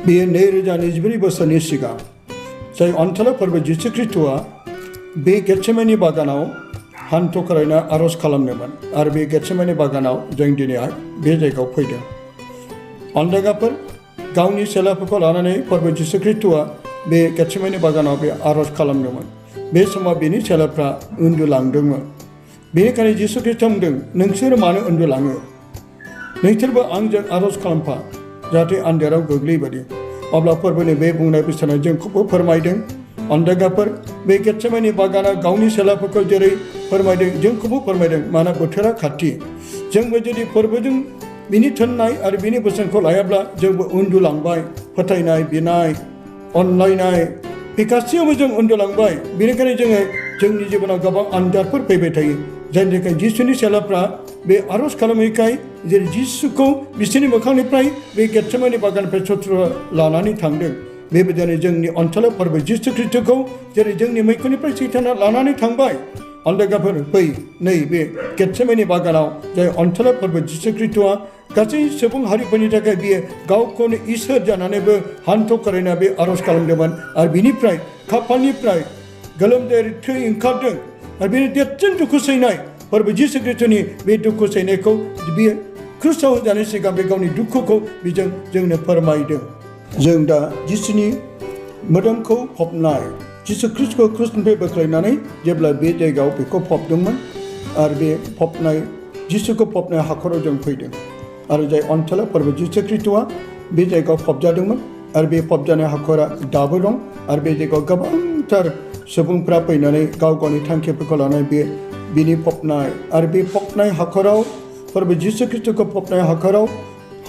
बेयो 2024 बोसोरनि सिगां जाय अनथोला फोरबो जिसु ख्रीष्टआ बे गेटसेमानि बागानाव हान्थु खरायना आरज खालामदोंमोन आरो बे गेटसेमानि बागानाव जों दिनैहाय बे जायगायाव फैदों। अन्धगाफोर गावनि सेलाफोरखौ लानानै फोरबो जिसु ख्रीष्टआ बे गेटसेमानि बागानाव बे आरज खालामदोंमोन। बे समाव बिनि सेलाफ्रा उन्दुलांदोंमोन। बेनिखायनो जिसु ख्रीष्टआ बुंदों, नोंसोर मानो उन्दुलाङो? नोंसोरबो आंजों आरज खालामफा जाहाथे आन्धाराव गोग्लैबादि। अब्ला फोरबोनि बे बुंनाय बोसोना जोंखौबो फोरमायदों। अन्धगाफोर बे गेटसेमानि बागाना गावनि सेलाफोरखौ जेरै फोरमायदों जोंखौबो फोरमायदों। मानोना बोथोरा खाथि, जोंबो जुदि फोरबोजों बिनि थिननाय आरो बिनि बोसोनखौ लायाब्ला जोंबो उन्दुलांबाय। फोथायनाय, बिनाय, अनलायनाय बे गासैयावबो जों उन्दुलांबाय। बेनिखायनो जोङो जोंनि जिबनाव गोबां आन्जादफोर फैबाय थायो, जायनि थाखाय जिसुनि सेलाफ्रा बे आरज खालामैखाय जेरै जिसुखौ बिसोरनि मोखांनिफ्राय बे गेटसेमानि बागाननिफ्राय शत्रुआ लानानै थांदों, बेबायदिनो जोंनि अनथोला फोरबो जिसु ख्रीष्टखौ जेरै जोंनि मैखुननिफ्राय सैताना लानानै थांबाय। अन्धगाफोर फै, नै बे गेटसेमानि बागानाव जाय अनथोला फोरबो जिसु ख्रीष्टआ गासै सुबुं हारिफोरनि थाखाय बियो गावखौनो इसोर जानानैबो हान्थु खरायना बे आरज खालामदोंमोन आरो बिनिफ्राय खाफालनिफ्राय गोलोमदै थै ओंखारदों आरो बेनि देरसिन दुखु सैनाय फोरबो जिसु ख्रीष्टनि बे दुखु सैनायखौ बियो क्रुसाव होजानाय सिगां बे गावनि दुखुखौ बिजों जोंनो फोरमायदों। जों दा जिसुनि मोदोमखौ फबनाय जिसु ख्रीष्टखौ क्रुसनिफ्राय बोख्लायनानै जेब्ला बे जायगायाव बेखौ फबदोंमोन आरो बे फबनाय जिसुखौ फबनाय हाखराव जों फैदों आरो जाय अनथोला फोरबो जिसु ख्रीष्टआ बे जायगायाव फबजादोंमोन आरो बे फबजानाय हाखरा दाबो दं आरो बे जायगायाव गोबांथार सुबुंफ्रा फैनानै गाव गावनि थांखिफोरखौ लानानै बिनि फबनाय आरो बे फबनाय हाखराव फोरबो जिसु ख्रीष्टखौ फबनाय हाखराव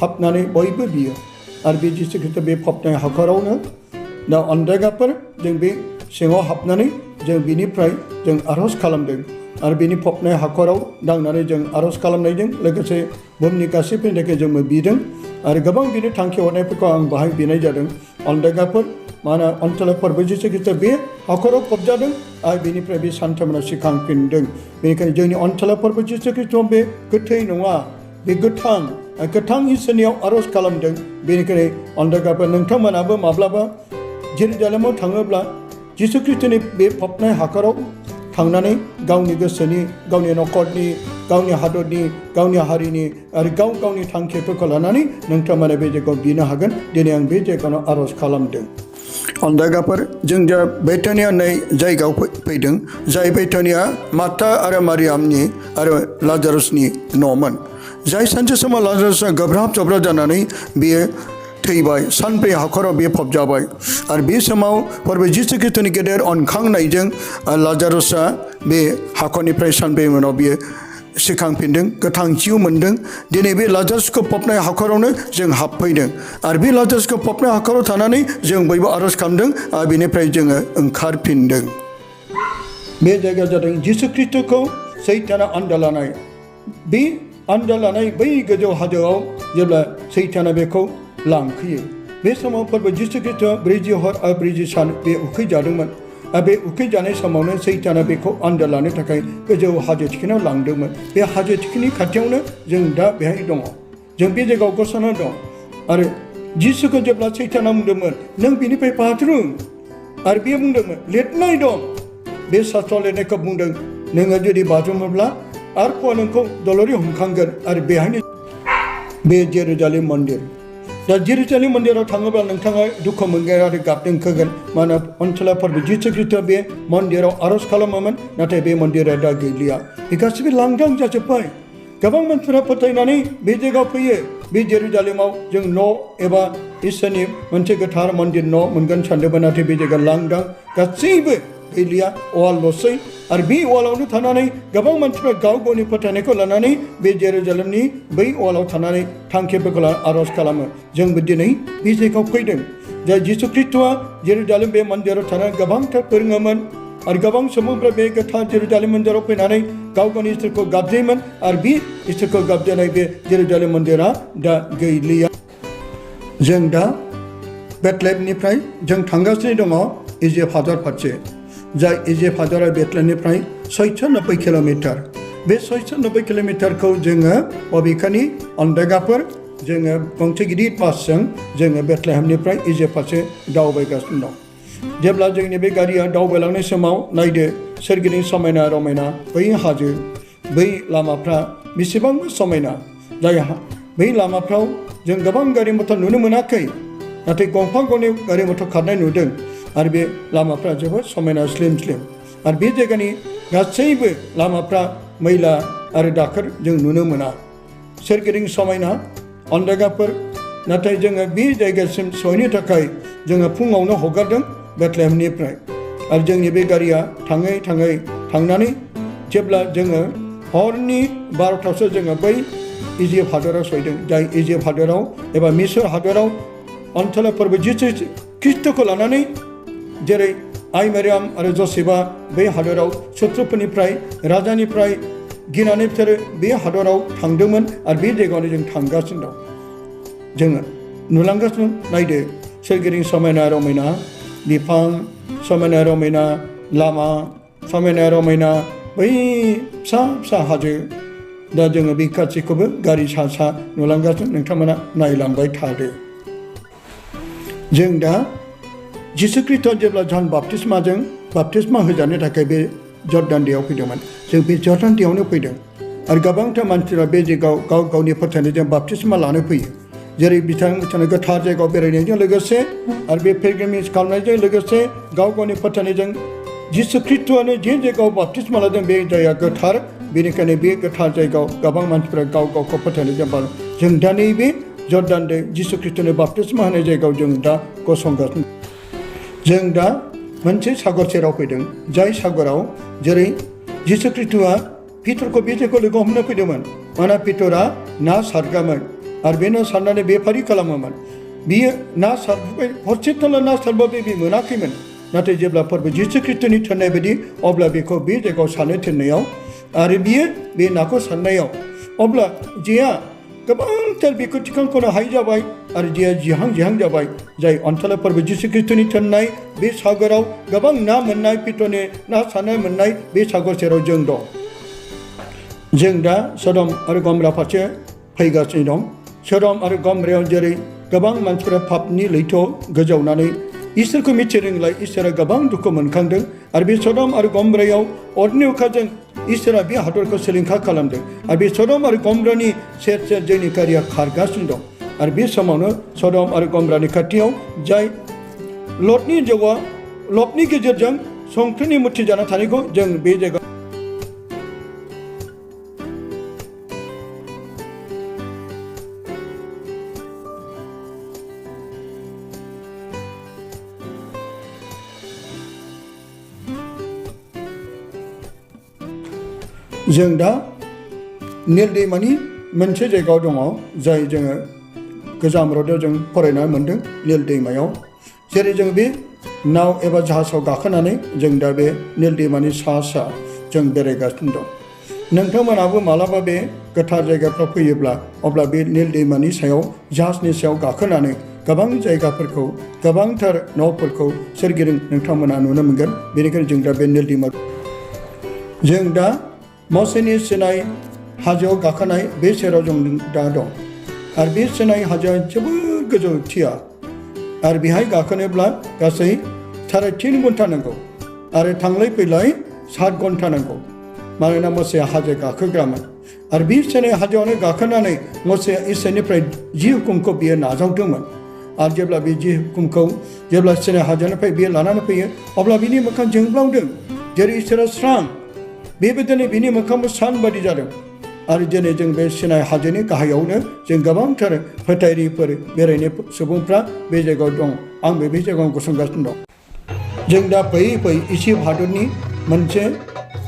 हाबनानै बयबो बियो आरो बे जिसु ख्रीष्ट बे फबनाय हाखरावनो दा अन्धगाफोर जों बे सिङाव हाबनानै जों बिनिफ्राय जों आरज खालामदों आरो बिनि फबनाय हाखराव दांनानै जों आरज खालामनायजों लोगोसे बुहुमनि गासैफोरनि थाखाय जोंबो बिदों आरो गोबां बिनि थांखि हरनायफोरखौ आं बाहाय बिनाय जादों। अन्धगाफोर मानो अनथोला फोरबो जिसु ख्रीष्ट बे हाखराव फबजादों आरो बेनिफ्राय बे सानथामनाव सिखांफिनदों। बेनिखायनो जोंनि अनथोला फोरबो जिसु ख्रीष्टआ बे गोथै नङा, बे गोथां इसोरनियाव आरज खालामदों। बेनिखायनो अन्धगाफोर नोंथांमोनाबो माब्लाबा जेरुजालेमाव थाङोब्ला जिसु ख्रीष्टनि बे फबनाय हाखराव थांनानै गावनि गोसोनि, गावनि न'खरनि, गावनि हादरनि, गावनि हारिनि आरो गावनि थांखिफोरखौ लानानै नोंथांमोना बे जायगायाव बिनो हागोन। दिनै आं बे जायगायाव आरज खालामदों। अन्धगाफोर जों दा बेथानिया होननाय जायगायाव फैदों, जाय बेथानिया मार्था आरो मारियामनि आरो लाजारुसनि न'मोन। जाय सानसे समाव लाजारुसआ गोब्राब जानानै बियो थैबाय, सानब्रै हाखराव बे फबजाबाय आरो बे समाव फोरबो जिसु ख्रीष्टनि गेदेर अनखांनायजों लाजारुसआ बे हाखरनिफ्राय सानब्रै उनाव बियो सिखांफिनदों, गोथां जिउ मोन्दों। दिनै बे लाजारुसखौ फबनाय हाखरावनो जों हाबफैदों आरो बे लाजारुसखौ फबनाय हाखराव थानानै जों बयबो आरज खालामदों आरो बेनिफ्राय जोङो ओंखारफिनदों। बे जायगाया जादों जिसु ख्रीष्टखौ सैताना आन्दा लानाय। बे आन्दा लानाय बै गोजौ हाजोआव जेब्ला सैताना बेखौ लांफैयो, बे समाव फोरबो जिसु ख्रीष्टआ 40 हर आरो 40 सान बे उखैजादोंमोन आरो बे उखैजानाय समावनो सैताना बेखौ आन्दा लानो थाखाय गोजौ हाजो थिखिनियाव लांदोंमोन। बे हाजो थिखिनि खाथियावनो जों दा बेहाय दङ, जों बे जायगायाव गसंना दं आरो जिसुखौ जेब्ला सैताना बुंदोंमोन नों बिनिफ्राय बाज्रुम आरो बे बुंदोंमोन लिरनाय दं, बे शास्त्र लिरनायखौ बुंदों, नोङो जुदि बाज्रुमोब्ला आरफोआ नोंखौ दलरि हमखांगोन आरो बेहायनो बे जेरुजालेम मन्दिर। दा जेरुजालेम मन्दिराव थाङोब्ला नोंथाङा दुखु मोनगोन आरो गाबदोंखोगोन। मानोना अनथोला फोरबो जिसु ख्रीष्टआ बे मन्दिराव आरज खालामोमोन, नाथाय बे मन्दिरा दा गैलिया, बे गासिबो लांदां जाजोब्बाय। गोबां मानसिफोरा फोथायनानै बे जायगायाव फैयो। बे जेरुजालेमाव जों न' एबा इसोरनि मोनसे गोथार मन्दिर न' मोनगोन सानदोंमोन, नाथाय बे जायगा लांदां, गासैबो गैलिया, वालल'सै आरो बे वालावनो थानानै गोबां मानसिफ्रा गाव गावनि फोथायनायखौ लानानै बे जेरुजालेमनि बै वालाव थानानै थांखिफोरखौ लानानै आरज खालामो। जोंबो दिनै बे जायगायाव फैदों। जाय जिसु ख्रीष्टआ जेरुजालेम बे मन्दिराव थानानै गोबांथार फोरोङोमोन आरो गोबां सुबुंफ्रा बे गोथार जेरुजालेम मन्दिराव फैनानै गाव गावनि इसोरखौ गाबज्रियोमोन आरो बे इसोरखौ गाबज्रिनाय बे जेरुजालेम मन्दिरा दा गैलिया। जों दा बेथलेहमनिफ्राय जों थांगासिनो दङ इजिप्ट हादर फारसे, जाय इजिप्ट हादरा बेथलेहमनिफ्राय 690 किल'मिटार। बे 690 किल'मिटारखौ जोङो बबेखानि अन्धगाफोर जोङो गंसे गिदिर बासजों जोङो बेथलेहेमनिफ्राय इजिप्ट फारसे दावबायगासिनो दं। जेब्ला जोंनि बे गारिया दावबायलांनाय समाव नायदो सोरगिदिं समायना रमायना बै हाजो, बै लामाफ्रा बेसेबांबा समायना। जाय बै लामाफ्राव जों गोबां गारि मथर नुनो मोनाखै, नाथाय गंफा गंनै गारि मथर खारनाय नुदों। आरो बे लामाफ्रा जोबोद समायना स्लिम स्लिम। आरो बे जायगानि गासैबो लामाफ्रा मैला आरो दाखोर जों नुनो मोना। सोरगिदिं समायना अन्दागाफोर। नाथाय जोङो बे जायगासिम सहैनो थाखाय जोङो फुङावनो हगारदों बेथलेहेमनिफ्राय। आरो जोंनि बे गारिया थाङै थाङै थांनानै जेब्ला जोङो हरनि 12टायावसो जोङो बै इजिप्ट हादराव सहैदों। जाय इजिप्ट हादराव एबा मिसर हादराव अनसला फोरबो जिसु ख्रिस्ट'खौ लानानै जेरै आइ मारियाम आरो जसेफआ बै हादराव शत्रुफोरनिफ्राय राजानिफ्राय गिनानै बिसोरो बे हादराव थांदोंमोन। आरो बे जायगायावनो जों थांगासिनो दं। जोङो नुलांगासिनो नायदो सोरगिदिं समायना रमायना बिफां, समायना रमायना लामा, समायना रमायना बै फिसा फिसा हाजो। दा जोङो बे गासैखौबो गारि सा सा नुलांगासिनो, नोंथांमोना नायलांबाय थादो। जों दा जिसु ख्रिस्ट'आ जेब्ला जन बाप्तिस्मा होजानो थाखाय बे जर्दान दैयाव फैदोंमोन, जों बे जर्दान दैयावनो फैदों। आरो गोबांथार मानसिफ्रा बे जायगायाव गाव गावनि फोथायनायजों बाप्तिस्मा लानो फैयो। जेरै बिथांमोना गोथार जायगायाव बेरायनायजों लोगोसे आरो बे पिलग्रिमेज खालामनायजों लोगोसे गाव गावनि फोथायनायजों जिसु ख्रिस्ट'आनो जे जायगायाव बाप्तिस्मा लादों बे जायगाया गोथार। बेनिखायनो बे गोथार जायगायाव गोबां मानसिफ्रा गाव गावखौ फोथायनायजों बारो। जों दा नैबे जर्दान दै जिसु ख्रिस्ट'नि बाप्तिस्मा होनाय जायगायाव जों दा गसंगासिनो। जों दा मोनसे सागर सेराव फैदों, जाय सागराव जेरै जिसु ख्रिस्ट'आ पितरखौ बे जायगायाव लोगो हमनो फैदोंमोन। मानोना पितरा ना सारग्रामोन आरो बे ना सारनानै बेफारि खालामोमोन। बियो ना सारबाय, हरसे थोलो ना सारबाबो बे मोनाखैमोन। नाथाय जेब्ला फोरबो जिसु ख्रिस्ट'नि थिननाय बायदि अब्ला बेखौ बे जायगायाव सारनो थिननायाव आरो बियो बे नाखौ सारनायाव अब्ला जेया गोबांथार बेखौ थिखांख'नो हायि जाबाय आरो जेया जिहां जाबाय। जाय अनसला फोरबो जिसु ख्रिस्ट'नि थिननाय बे सागराव गोबां ना मोननाय, पितरनि ना सारनो मोननाय बे सागर सेराव जों दं। जों दा सदम आरो गमरा फारसे फैगासिनो दं। सदम आरो गमरायाव जेरै गोबां मानसिफोरा पापनि लैथोआव गोजावनानै इसोरखौ मिथिरोंलाय इसोरा गोबां दुखु मोनखांदों। आरो बे सदम आरो गमरायाव अरनि अखाजों इसोरा बे हादरखौ सिलिंखार खालामदों। आरो बे सदम आरो गमरानि सेर सेर जोंनि गारिया खारगासिनो दं। आरो बे समावनो सदम आरो गमरानि खाथियाव जाय लटनि गेजेरजों संख्रिनि मुथि जाना थानायखौ जों बे जायगायाव जों दा निल दैमानि मोनसे जायगायाव दङ, जाय जोङो गोजाम रडआव जों फरायना मोन्दों। निल दैमायाव जेरै जों बे नाव एबा जाहाजाव गाखोनानै जों दा बे निल दैमानि सा जों बेरायगासिनो दं। नोंथांमोनाबो मालाबा बे गोथार जायगाफ्राव फैयोब्ला अब्ला बे निल दैमानि सायाव जाहाजनि सायाव गाखोनानै गोबां जायगाफोरखौ, गोबांथार न'फोरखौ सोरगिदिं नोंथांमोना नुनो मोनगोन। बेनिखायनो जों दा बे निल दैमा जों दा मसेनि सिनाय हाजोआव गाखोनाय बे सेराव जों दा दं। आरो बे सिनाय हाजोआ जोबोद गोजौ थिया। आरो बेहाय गाखोनोब्ला गासै 3.5 घन्टा नांगौ आरो थांलाय फैलाय 7 घन्टा नांगौ। मानोना मसेया हाजो गाखोग्रामोन। आरो बे सिनाय हाजोआवनो गाखोनानै मसेया इसोरनिफ्राय 10 हुकुमखौ बियो नाजावदोंमोन। आरो जेब्ला बे 10 हुकुमखौ जेब्ला सिनाय हाजोनिफ्राय बियो लानानै फैयो अब्ला बिनि मोखां जोंब्लावदों जेरै इसोरा स्रां। बेबायदिनो बिनि मोखांबो सान बादि जादों। आरो दिनै जों बे सिनाय हाजोनि गाहायावनो जों गोबांथार फोथायरिफोर बेरायनाय सुबुंफ्रा बे जायगायाव दं। आंबो बे जायगायाव गसंगासिनो दं। जों दा फैयै इजिप्ट हादरनि मोनसे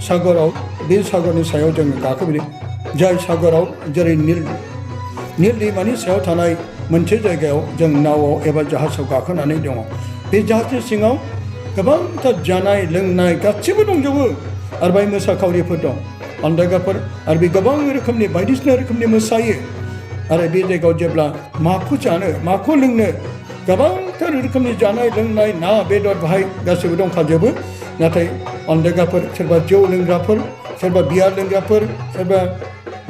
सागराव, बे सागरनि सायाव जों गाखोबोदों। जाय सागराव जेरै निल दैमानि सायाव थानाय मोनसे जायगायाव जों नावआव एबा जाहाजाव गाखोनानै दङ। बे जाहाजनि सिङाव गोबांथार जानाय लोंनाय गासिबो दंजोबो। आरो बाय मोसाखावरिफोर दं, अन्दागाफोर। आरो बे गोबां रोखोमनि बायदिसिना रोखोमनि मोसायो। आरो बे जायगायाव जेब्ला माखौ जानो माखौ लोंनो गोबांथार रोखोमनि जानाय लोंनाय ना बेदर बाहाय गासिबो दंखाजोबो। नाथाय अन्दागाफोर, सोरबा जौ लोंग्राफोर, सोरबा बियार लोंग्राफोर, सोरबा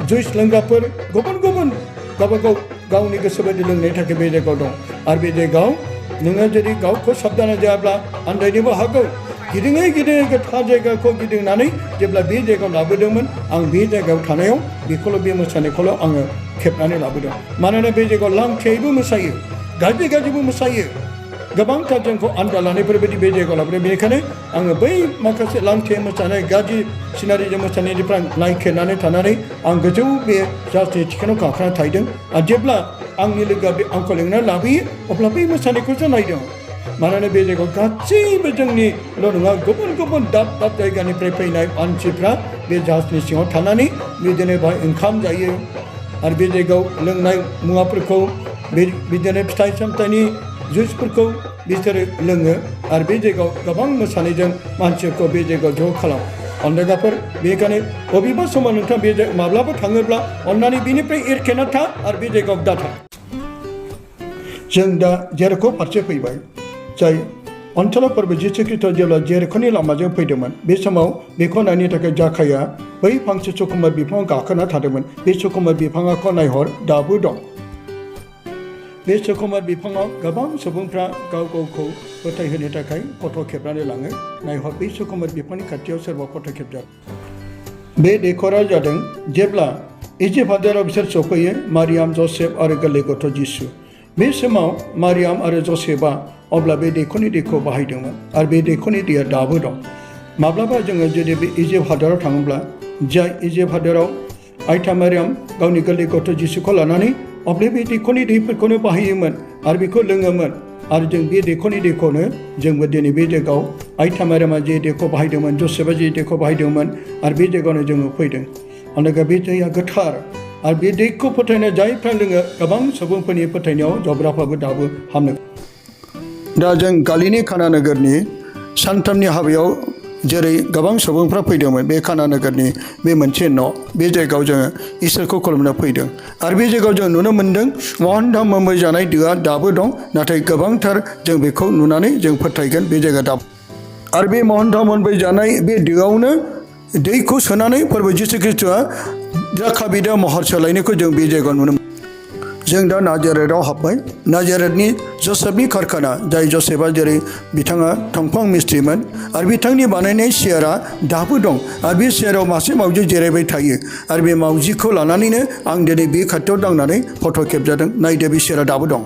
जुइस लोंग्राफोर, गुबुन गुबुन गावबागाव गावनि गोसो बायदि लोंनायनि थाखाय बे जायगायाव दं आरो बे जायगायाव नोङो जुदि गावखौ साबधान जायाब्ला आन्दायनोबो हागौ गिदिङै गोथार जायगाखौ गिदिंनानै जेब्ला बे जायगायाव लाबोदोंमोन आं बे जायगायाव थानायाव बेखौल' बे मोसानायखौल' आङो खेबनानै लाबोदों मानोना बे जायगायाव लांथियैबो मोसायो गाज्रिबो मोसायो गोबांथार जोंखौ आन्दा लानायफोरबायदि बे जायगायाव लाबोदों बेनिखायनो आङो बै माखासे लांथियै मोसानाय गाज्रि सिनारिजों मोसानायनिफ्राय नायखेरनानै थानानै आं गोजौ बे जाहाजनि थिखिनियाव गाखोना थाहैदों आरो जेब्ला आंनि लोगोआ बे आंखौ लिंनानै लाबोयो अब्ला बै मोसानायखौसो नायदों मानोना बे जायगायाव गासैबो जोंनिल' नङा गुबुन दाब जायगानिफ्राय फैनाय मानसिफ्रा बे जाहाजनि सिङाव थानानै बिदिनो बाहाय ओंखाम जायो आरो बे जायगायाव लोंनाय मुवाफोरखौ बिदिनो फिथाइ सामथाइनि जुइसफोरखौ बिसोरो लोङो आरो बे जायगायाव गोबां मोसानायजों मानसिफोरखौ बे जायगायाव ज' खालामो अनदायगाफोर बेनिखायनो बबेबा समाव नोंथाङा बे माब्लाबा थाङोब्ला अन्नानै बेनिफ्राय एरखेना था आरो बे जायगायाव दाथा जों दा जेरिख' फारसे फैबाय जाय ओनसोलाव फोरबो जिसु ख्रीष्ट जेब्ला जेरिख'नि लामाजों फैदोंमोन बे समाव बेखौ नायनो थाखाय जाखाया बै फांसे सुकुमार बिफाङाव गाखोना थादोंमोन बे सुकुमार बिफाङाखौ नायहर दाबो दं बे सुकुमार बिफाङाव गोबां सुबुंफ्रा गावखौ फोथायहोनो थाखाय फट' खेबनानै लाङो नायहर बे सुकुमार बिफांनि खाथियाव सोरबा फट' खेबजादों बे दैखरा जादों जेब्ला इजिप्ट हादोराव बिसोर सफैयो मारियाम जसेफ आरो गोरलै गथ' जिसु बे समाव मारियाम आरो जसेफआ अब्ला बे दैखरनि दैखौ बाहायदोंमोन आरो बे दैखरनि दैया दाबो दं माब्लाबा जोङो जुदि बे इजिप्ट हादोराव थाङोब्ला जाय इजिप्ट हादोराव आइथा मारियाम गावनि गोरलै गथ' जिसुखौ लानानै अब्ला बे दैखरनि दैफोरखौनो बाहायोमोन आरो बेखौ लोङोमोन आरो जों बे दैखरनि दैखौनो जोंबो दिनै बे जायगायाव आइथा मारियामा जे दैखौ बाहायदोंमोन जसेफआ जे दैखौ बाहायदोंमोन आरो बे जायगायावनो जोङो फैदों अनेक बे दैया गोथार आरो बे दैखौ फोथायनाय जायफ्रा लोङो गोबां सुबुंफोरनि फोथायनायाव जब्राफ्राबो दाबो हामनो दा जों गालिनि खाना नोगोरनि सानथामनि हाबायाव जेरै गोबां सुबुंफ्रा फैदोंमोन बे खाना नोगोरनि बे मोनसे न' बे जायगायाव जोङो इसोरखौ खुलुमनो फैदों आरो बे जायगायाव जों नुनो मोन्दों महनथाम मुंबई जानाय दोआ दाबो दं नाथाय गोबांथार जों बेखौ नुनानै जों फोथायगोन बे जायगा दाबो आरो बे महनथाम मुंबई जानाय बे दोआवनो दैखौ सोनानै फोरबो जिसु ख्रीष्टआ जाखा बिदा महर सोलायनायखौ जों बे जायगायाव नुनो मोनो जों दा नाजारेथआव हाबबाय नाजारेथनि जसेफनि कारखाना जाय जसेफआ जेरै बिथाङा दंफां मिस्ट्रिमोन आरो बिथांनि बानायनाय सियारा दाबो दं आरो बे सियाराव मासे मावजि जिरायबाय थायो आरो बे मावजिखौ लानानैनो आं दिनै बे खाथियाव दांनानै फट' खेबजादों नायदो बे सियारा दाबो दं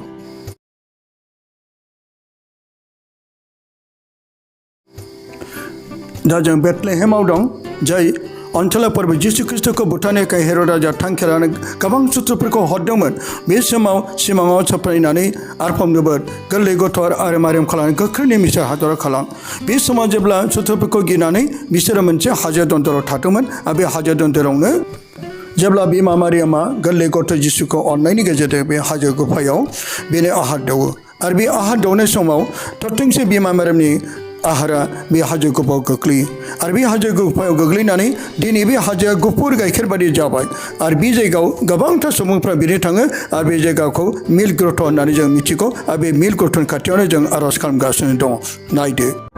दा जों बेथलेहेमाव दं जाय ओनसोलाव फोरबो जिसु ख्रीष्टखौ बुथारनो थाखाय हेर'द राजा थांखि लानानै गोबां सुथुरफोरखौ हरदोंमोन बे समाव सिमाङाव सफैनानै आरफमनोबो गोरलै गथ' आरो मारियाम खालामनानै गोख्रै मिसर हादराव खालाम बे समाव जेब्ला सुथुरफोरखौ गिनानै बिसोरो मोनसे हाजो दन्दराव थादोंमोन आरो बे हाजो दन्दरावनो जेब्ला बिमा मारियामा गोरलै गथ' जिसुखौ अननायनि गेजेरजों बे हाजो गुफायाव बेनो आहार दौवो आरो बे आहार दौनाय समाव थरथिंसे बिमा मारियामनि आहारा बे हाजो गुफायाव गोग्लैयो आरो बे हाजो गुफायाव गोग्लैनानै दिनै बे हाजोआ गुफुर गाइखेर बायदि जाबाय आरो बे जायगायाव गोबांथार सुबुंफ्रा बिनो थाङो आरो बे जायगाखौ मिल्क ग्रथ' होननानै जों मिथिगौ आरो बे मिल्क ग्रथ'नि खाथियावनो जों आर'ज खालामगासिनो दङ नायदो